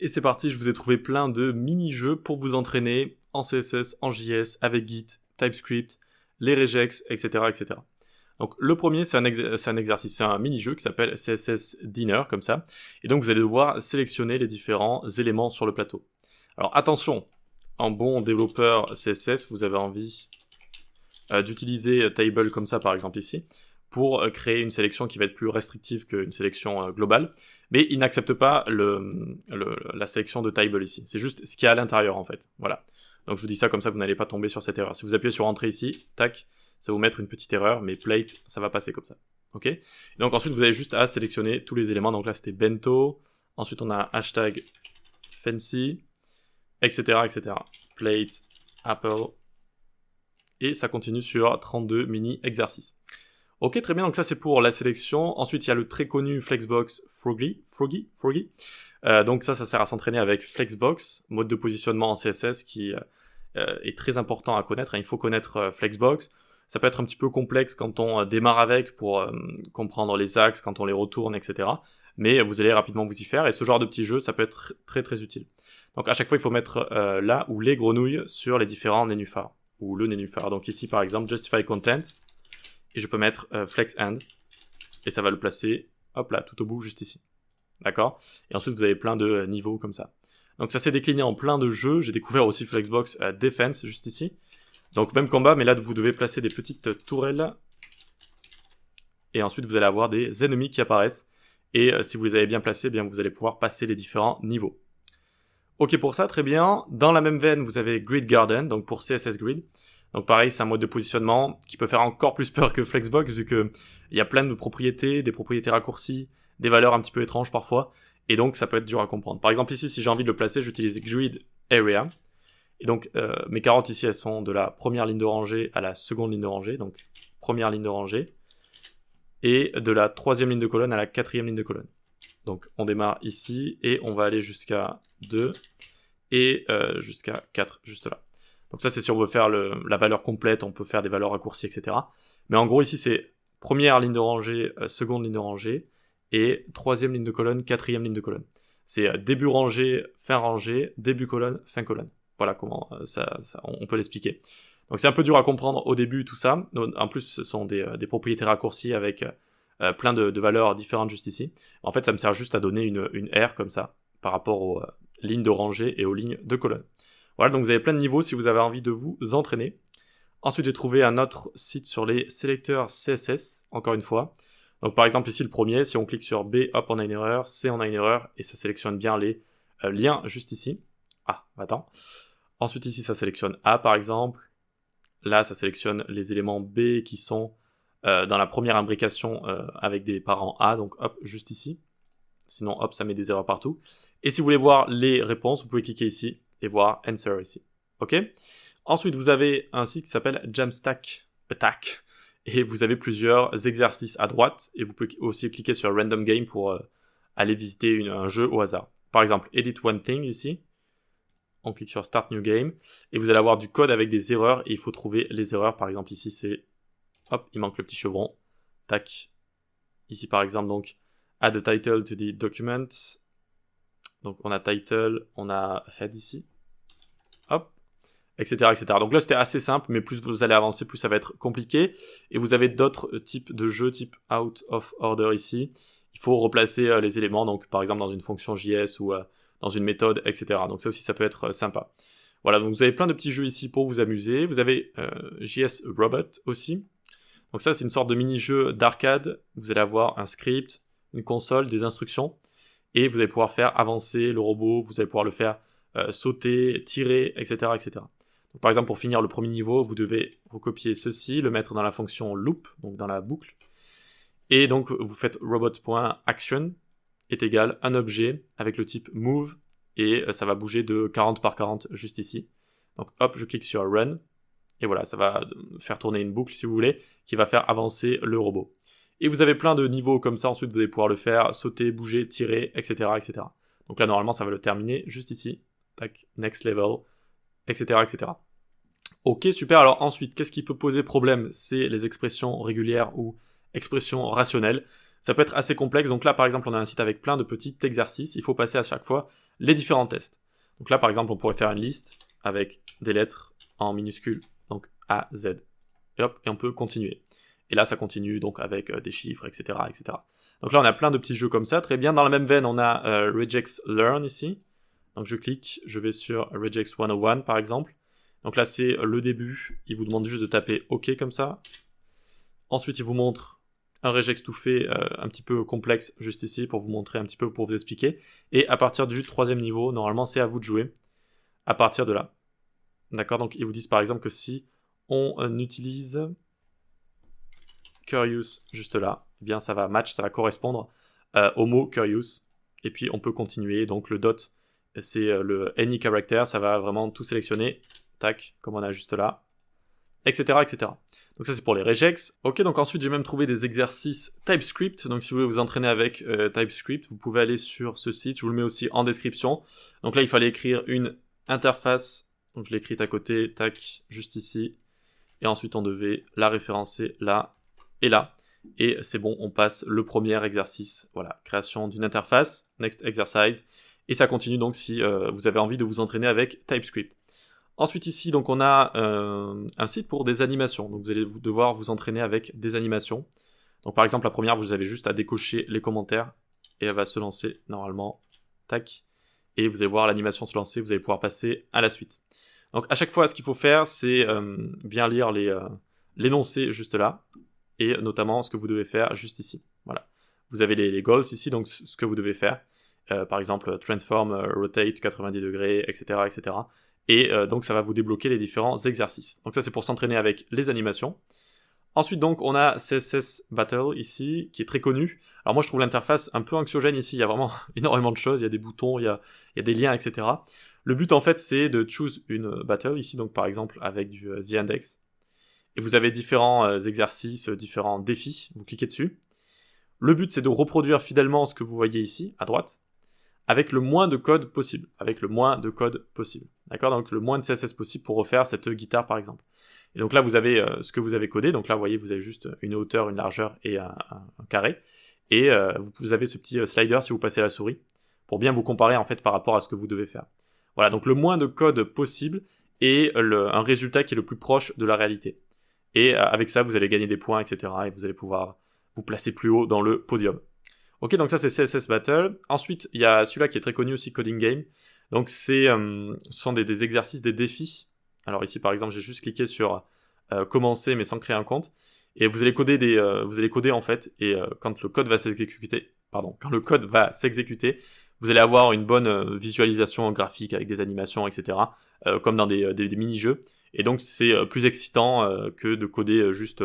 Et c'est parti, je vous ai trouvé plein de mini-jeux pour vous entraîner en CSS, en JS, avec Git, TypeScript, les regex, etc., etc. Donc le premier, c'est un exercice, c'est un mini-jeu qui s'appelle CSS Dinner, comme ça. Et donc vous allez devoir sélectionner les différents éléments sur le plateau. Alors attention, en bon développeur CSS, vous avez envie d'utiliser table comme ça, par exemple ici, pour créer une sélection qui va être plus restrictive qu'une sélection globale. Mais il n'accepte pas la sélection de table ici. C'est juste ce qu'il y a à l'intérieur, en fait. Voilà. Donc je vous dis ça comme ça, vous n'allez pas tomber sur cette erreur. Si vous appuyez sur Entrée ici, tac, ça va vous mettre une petite erreur, mais plate, ça va passer comme ça. Ok. Et donc ensuite, vous avez juste à sélectionner tous les éléments. Donc là, c'était bento. Ensuite, on a hashtag fancy, etc., etc. Plate, apple. Et ça continue sur 32 mini-exercices. Ok, très bien, donc ça c'est pour la sélection. Ensuite, il y a le très connu Flexbox Froggy. Donc ça sert à s'entraîner avec Flexbox, mode de positionnement en CSS qui est très important à connaître. Il faut connaître Flexbox. Ça peut être un petit peu complexe quand on démarre avec pour comprendre les axes, quand on les retourne, etc. Mais vous allez rapidement vous y faire. Et ce genre de petit jeu, ça peut être très très utile. Donc à chaque fois, il faut mettre là ou les grenouilles sur les différents nénuphars. Ou le nénuphar. Donc ici, par exemple, Justify Content. Et je peux mettre Flex End. Et ça va le placer, hop là, tout au bout, juste ici. D'accord ? Et ensuite, vous avez plein de niveaux comme ça. Donc ça s'est décliné en plein de jeux. J'ai découvert aussi Flexbox Defense, juste ici. Donc même combat, mais là, vous devez placer des petites tourelles. Et ensuite, vous allez avoir des ennemis qui apparaissent. Et si vous les avez bien placés, eh bien, vous allez pouvoir passer les différents niveaux. Ok pour ça, très bien. Dans la même veine, vous avez Grid Garden, donc pour CSS Grid. Donc pareil, c'est un mode de positionnement qui peut faire encore plus peur que Flexbox, vu que il y a plein de propriétés, des propriétés raccourcies, des valeurs un petit peu étranges parfois, et donc ça peut être dur à comprendre. Par exemple ici, si j'ai envie de le placer, j'utilise Grid Area, et donc mes carottes ici, elles sont de la première ligne de rangée à la seconde ligne de rangée, donc première ligne de rangée, et de la troisième ligne de colonne à la quatrième ligne de colonne. Donc on démarre ici, et on va aller jusqu'à 2, et jusqu'à 4, juste là. Donc ça, c'est si on veut faire la valeur complète, on peut faire des valeurs raccourcies, etc. Mais en gros, ici, c'est première ligne de rangée, seconde ligne de rangée, et troisième ligne de colonne, quatrième ligne de colonne. C'est début rangée, fin rangée, début colonne, fin colonne. Voilà comment on peut l'expliquer. Donc c'est un peu dur à comprendre au début, tout ça. En plus, ce sont des propriétés raccourcies avec plein de valeurs différentes juste ici. En fait, ça me sert juste à donner une R comme ça, par rapport aux lignes de rangée et aux lignes de colonne. Voilà, donc vous avez plein de niveaux si vous avez envie de vous entraîner. Ensuite, j'ai trouvé un autre site sur les sélecteurs CSS, encore une fois. Donc par exemple ici, le premier, si on clique sur B, hop, on a une erreur, C, on a une erreur, et ça sélectionne bien les liens juste ici. Ah, attends. Ensuite ici, ça sélectionne A, par exemple. Là, ça sélectionne les éléments B qui sont dans la première imbrication avec des parents A, donc hop, juste ici. Sinon, hop, ça met des erreurs partout. Et si vous voulez voir les réponses, vous pouvez cliquer ici et voir Answer ici. Ok ? Ensuite, vous avez un site qui s'appelle Jamstack Attack. Et vous avez plusieurs exercices à droite. Et vous pouvez aussi cliquer sur Random Game pour aller visiter un jeu au hasard. Par exemple, Edit One Thing ici. On clique sur Start New Game. Et vous allez avoir du code avec des erreurs. Et il faut trouver les erreurs. Par exemple, ici, c'est... Hop, il manque le petit chevron. Tac. Ici, par exemple, donc... Add a title to the document. Donc on a title, on a head ici. Hop. Etc. etc. Donc là c'était assez simple, mais plus vous allez avancer, plus ça va être compliqué. Et vous avez d'autres types de jeux, type out of order ici. Il faut replacer les éléments, donc par exemple dans une fonction JS ou dans une méthode, etc. Donc ça aussi ça peut être sympa. Voilà, donc vous avez plein de petits jeux ici pour vous amuser. Vous avez JS Robot aussi. Donc ça c'est une sorte de mini-jeu d'arcade. Vous allez avoir un script, une console, des instructions, et vous allez pouvoir faire avancer le robot, vous allez pouvoir le faire sauter, tirer, etc., etc. Donc, par exemple, pour finir le premier niveau, vous devez recopier ceci, le mettre dans la fonction loop, donc dans la boucle, et donc vous faites robot.action est égal un objet avec le type move, et ça va bouger de 40 par 40 juste ici. Donc hop, je clique sur run, et voilà, ça va faire tourner une boucle si vous voulez, qui va faire avancer le robot. Et vous avez plein de niveaux comme ça, ensuite vous allez pouvoir le faire sauter, bouger, tirer, etc., etc. Donc là, normalement, ça va le terminer juste ici. Tac, next level, etc., etc. Ok, super. Alors ensuite, qu'est-ce qui peut poser problème ? C'est les expressions régulières ou expressions rationnelles. Ça peut être assez complexe. Donc là, par exemple, on a un site avec plein de petits exercices. Il faut passer à chaque fois les différents tests. Donc là, par exemple, on pourrait faire une liste avec des lettres en minuscules, donc A, Z. Et hop, et on peut continuer. Et là, ça continue donc avec des chiffres, etc., etc. Donc là, on a plein de petits jeux comme ça. Très bien. Dans la même veine, on a Regex Learn ici. Donc je clique, je vais sur Regex 101 par exemple. Donc là, c'est le début. Il vous demande juste de taper OK comme ça. Ensuite, il vous montre un regex tout fait un petit peu complexe juste ici pour vous montrer un petit peu, pour vous expliquer. Et à partir du 3e niveau, normalement, c'est à vous de jouer à partir de là. D'accord? Donc ils vous disent par exemple que si on utilise curious juste là, eh bien ça va match, ça va correspondre au mot curious. Et puis on peut continuer. Donc le dot, c'est le any character, ça va vraiment tout sélectionner. Tac, comme on a juste là, etc., etc. Donc ça c'est pour les regex. Ok, donc ensuite j'ai même trouvé des exercices TypeScript. Donc si vous voulez vous entraîner avec TypeScript, vous pouvez aller sur ce site. Je vous le mets aussi en description. Donc là il fallait écrire une interface. Donc je l'ai écrite à côté, tac, juste ici. Et ensuite on devait la référencer là et là. Et c'est bon, on passe le premier exercice. Voilà, création d'une interface, next exercise. Et ça continue donc si vous avez envie de vous entraîner avec TypeScript. Ensuite ici, donc on a un site pour des animations. Donc vous allez devoir vous entraîner avec des animations. Donc par exemple, la première, vous avez juste à décocher les commentaires et elle va se lancer normalement. Tac. Et vous allez voir l'animation se lancer, vous allez pouvoir passer à la suite. Donc à chaque fois, ce qu'il faut faire, c'est bien lire l'énoncé juste là. Et notamment ce que vous devez faire juste ici. Voilà. Vous avez les goals ici, donc ce que vous devez faire. Par exemple, transform, rotate 90 degrés, etc., etc. Et donc ça va vous débloquer les différents exercices. Donc ça c'est pour s'entraîner avec les animations. Ensuite donc on a CSS Battle ici, qui est très connu. Alors moi je trouve l'interface un peu anxiogène ici, il y a vraiment énormément de choses, il y a des boutons, il y a des liens, etc. Le but en fait c'est de choose une battle ici, donc par exemple avec du The Index. Et vous avez différents exercices, différents défis, vous cliquez dessus. Le but c'est de reproduire fidèlement ce que vous voyez ici, à droite, avec le moins de code possible. D'accord? Donc le moins de CSS possible pour refaire cette guitare par exemple. Et donc là vous avez ce que vous avez codé. Donc là vous voyez vous avez juste une hauteur, une largeur et un carré. Et vous avez ce petit slider si vous passez la souris pour bien vous comparer en fait par rapport à ce que vous devez faire. Voilà, donc le moins de code possible et un résultat qui est le plus proche de la réalité. Et avec ça vous allez gagner des points, etc. Et vous allez pouvoir vous placer plus haut dans le podium. Ok, donc ça c'est CSS Battle. Ensuite, il y a celui-là qui est très connu aussi, Coding Game. Donc ce sont des exercices, des défis. Alors ici par exemple, j'ai juste cliqué sur commencer mais sans créer un compte. Et vous allez coder en fait. Et quand le code va s'exécuter, vous allez avoir une bonne visualisation graphique avec des animations, etc. Comme dans des mini-jeux. Et donc c'est plus excitant que de coder juste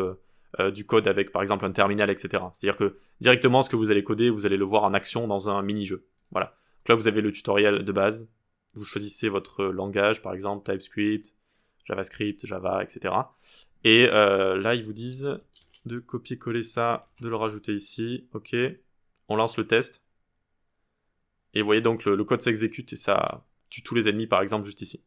du code avec par exemple un terminal, etc. C'est-à-dire que directement ce que vous allez coder, vous allez le voir en action dans un mini-jeu. Voilà. Donc là vous avez le tutoriel de base. Vous choisissez votre langage, par exemple TypeScript, JavaScript, Java, etc. Et là ils vous disent de copier-coller ça, de le rajouter ici. Ok. On lance le test. Et vous voyez donc le code s'exécute et ça tue tous les ennemis par exemple juste ici.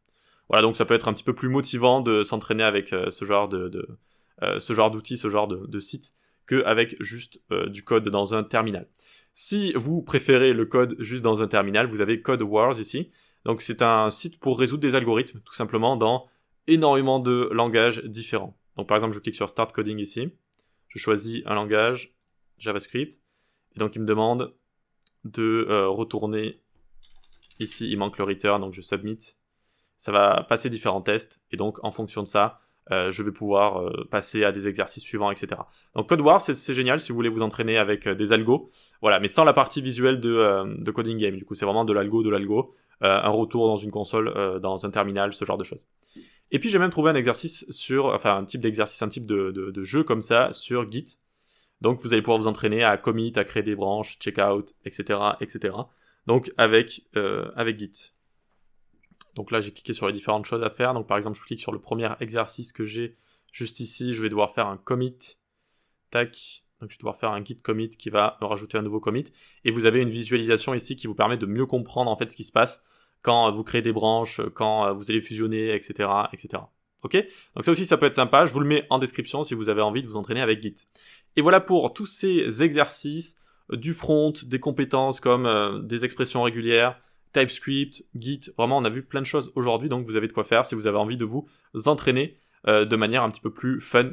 Voilà, donc ça peut être un petit peu plus motivant de s'entraîner avec ce genre d'outils, ce genre de site, qu'avec juste du code dans un terminal. Si vous préférez le code juste dans un terminal, vous avez Code Wars ici. Donc c'est un site pour résoudre des algorithmes, tout simplement dans énormément de langages différents. Donc par exemple, je clique sur Start Coding ici. Je choisis un langage, JavaScript. Et donc il me demande de retourner ici, il manque le return, donc je submit. Ça va passer différents tests, et donc en fonction de ça, je vais pouvoir passer à des exercices suivants, etc. Donc Code Wars, c'est génial si vous voulez vous entraîner avec des algos, voilà, mais sans la partie visuelle de Coding Game. Du coup, c'est vraiment de l'algo, un retour dans une console, dans un terminal, ce genre de choses. Et puis j'ai même trouvé un type d'exercice, un type de jeu comme ça sur Git. Donc vous allez pouvoir vous entraîner à commit, à créer des branches, checkout, etc., etc. Donc avec Git. Donc là, j'ai cliqué sur les différentes choses à faire. Donc par exemple, je clique sur le premier exercice que j'ai juste ici. Je vais devoir faire un commit. Tac. Donc je vais devoir faire un git commit qui va me rajouter un nouveau commit. Et vous avez une visualisation ici qui vous permet de mieux comprendre en fait ce qui se passe quand vous créez des branches, quand vous allez fusionner, etc., etc. Ok ? Donc ça aussi, ça peut être sympa. Je vous le mets en description si vous avez envie de vous entraîner avec Git. Et voilà pour tous ces exercices du front, des compétences comme des expressions régulières, TypeScript, Git, vraiment on a vu plein de choses aujourd'hui, donc vous avez de quoi faire si vous avez envie de vous entraîner de manière un petit peu plus fun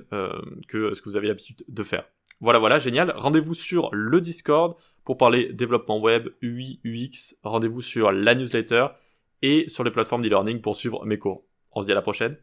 que ce que vous avez l'habitude de faire. Voilà, génial. Rendez-vous sur le Discord pour parler développement web, UI, UX. Rendez-vous sur la newsletter et sur les plateformes d'e-learning pour suivre mes cours. On se dit à la prochaine.